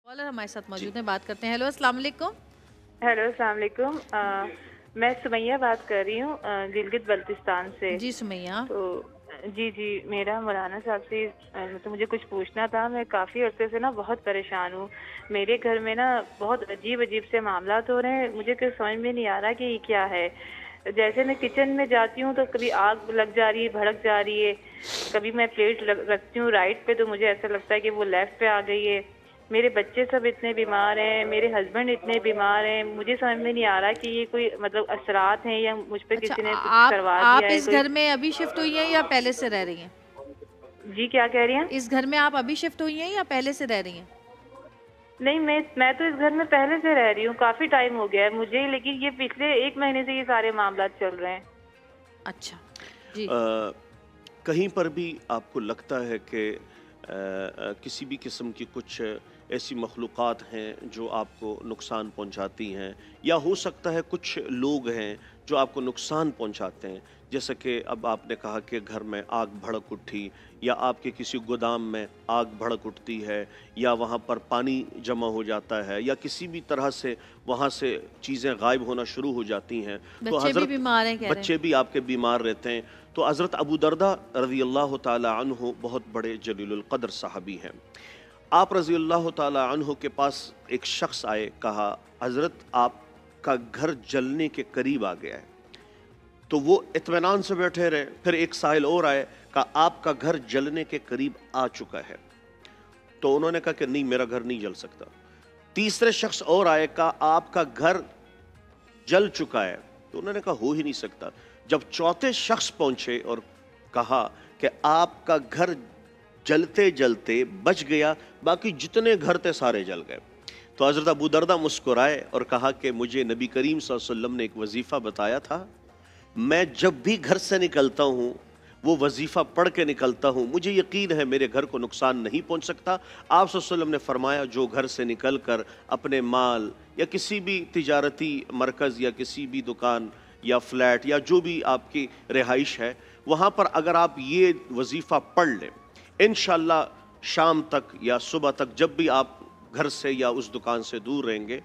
Collar हमारे साथ मौजूद हैं, बात करते हैं। हेलो, अस्सलाम वालेकुम। हेलो, अस्सलाम वालेकुम। मैं सुमैया बात कर रही हूँ गिलगित बल्तिस्तान से। जी सुमैया। तो जी, मेरा मौलाना साहब से तो मुझे कुछ पूछना था। मैं काफ़ी अरसे से ना बहुत परेशान हूँ। मेरे घर में ना बहुत अजीब-अजीब से मामलात हो रहे हैं। मुझे कुछ समझ में नहीं आ रहा कि ये क्या है। जैसे मैं किचन में जाती हूँ तो कभी आग लग जा रही है, भड़क जा रही है। कभी मैं प्लेट रखती हूँ राइट पे तो मुझे ऐसा लगता है कि वो लेफ्ट पे आ गई है। मेरे बच्चे सब इतने बीमार हैं, मेरे हस्बैंड इतने बीमार हैं, मुझे समझ में नहीं आ रहा कि ये कोई मतलब असरात हैं या मुझ पे अच्छा, किसी ने कुछ आप करवा दिया आप है इस कोई। घर में अभी शिफ्ट हुई हैं या पहले से रह रही हैं? जी, क्या कह रही हैं? इस घर में आप अभी शिफ्ट हुई हैं या पहले से रह रही हैं? नहीं, मैं तो इस घर में पहले से रह रही हूँ, काफ़ी टाइम हो गया है मुझे, लेकिन ये पिछले 1 महीने से ये सारे मामलात चल रहे हैं। अच्छा, जी। अ, कहीं पर भी आपको लगता है कि किसी भी किस्म की कुछ ऐसी मखलूक़ात हैं जो आपको नुकसान पहुंचाती हैं, या हो सकता है कुछ लोग हैं जो आपको नुकसान पहुंचाते हैं, जैसे कि अब आपने कहा कि घर में आग भड़क उठी, या आपके किसी गोदाम में आग भड़क उठती है, या वहाँ पर पानी जमा हो जाता है, या किसी भी तरह से वहाँ से चीज़ें गायब होना शुरू हो जाती हैं, तो बच्चे भी हज़रत बीमार हैं कह रहे हैं। बच्चे भी आपके बीमार रहते हैं। तो हज़रत अबू दरदा रज़ी अल्लाह ताला अन्हु बहुत बड़े जलीलुल क़द्र सहाबी हैं। आप रज़ी अल्लाह ताला अन्हु के पास एक शख्स आए, कहा हज़रत आपका घर जलने के करीब आ गया है। तो वो इत्मीनान से बैठे रहे। फिर एक साहिल और आए, कहा आपका घर जलने के करीब आ चुका है। तो उन्होंने कहा कि नहीं, मेरा घर नहीं जल सकता। तीसरे शख्स और आए, कहा आपका घर जल चुका है। तो उन्होंने कहा हो ही नहीं सकता। जब चौथे शख्स पहुंचे और कहा कि आपका घर जलते जलते बच गया, बाकी जितने घर थे सारे जल गए। तो हज़रत अबू दरदा मुस्कुराए और कहा कि मुझे नबी करीम सल्लल्लाहु अलैहि वसल्लम ने एक वजीफ़ा बताया था, मैं जब भी घर से निकलता हूँ वो वजीफ़ा पढ़ के निकलता हूँ, मुझे यकीन है मेरे घर को नुकसान नहीं पहुँच सकता। आप सल्लल्लाहु अलैहि वसल्लम ने फरमाया, जो घर से निकल कर अपने माल या किसी भी तिजारती मरकज़ या किसी भी दुकान या फ्लैट या जो भी आपकी रिहाइश है, वहाँ पर अगर आप ये वजीफ़ा पढ़ लें, इंशाअल्लाह शाम तक या सुबह तक जब भी आप घर से या उस दुकान से दूर रहेंगे,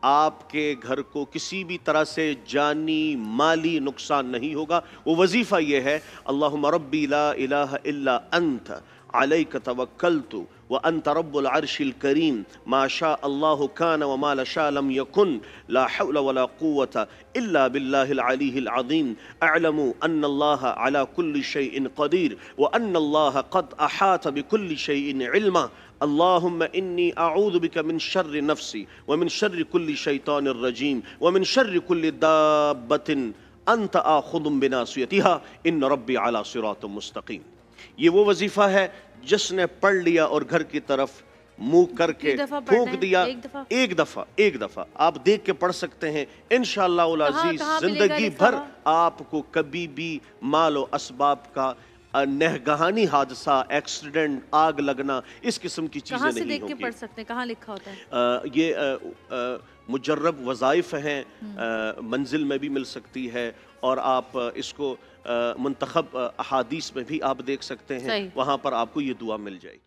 आपके घर को किसी भी तरह से जानी माली नुकसान नहीं होगा। वो वजीफ़ा ये है, अल्लाहुम्मा रब्बी ला इलाहा इल्ला अंत अलैका तवक्कलतु व अंत रब्बुल अर्शिल करीम मा शा अल्लाहु कान व मा ला शा लम यकुन ला हौला वला कुव्वता इल्ला बिल्लाहिल अलीहिल अज़ीम अअलमु अन्न अल्लाह अला कुल्लि शैइन क़दीर व अन्न अल्लाह क़द अहाता बिकुल्लि शैइन इल्मा अल्लाहुम्मा इन्नी अऊज़ु बिका मिन शर्रि नफ्सी व मिन शर्रि कुल्लि शैतानिर रजीम व मिन शर्रि कुल्लि दाब्बतिन अंत आखुदुम बिनासियतिहा इन्न रब्बी अला सिरातिम मुस्तकीम। ये वो वजीफ़ा है जिसने पढ़ लिया और घर की तरफ मुंह करके फूंक दिया, एक दफ़ा आप देख के पढ़ सकते हैं, इंशाअल्लाह उल अज़ीज़ जिंदगी भर आपको कभी भी माल और असबाब का नहगहानी हादसा, एक्सीडेंट, आग लगना, इस किस्म की चीज़ें नहीं होंगी। देख के पढ़ सकते हैं, कहाँ लिखा होता है? ये मुजर्रब वज़ाइफ़ हैं, मंजिल में भी मिल सकती है, और आप इसको मुंतखब अहादीस में भी आप देख सकते हैं, वहाँ पर आपको ये दुआ मिल जाएगी।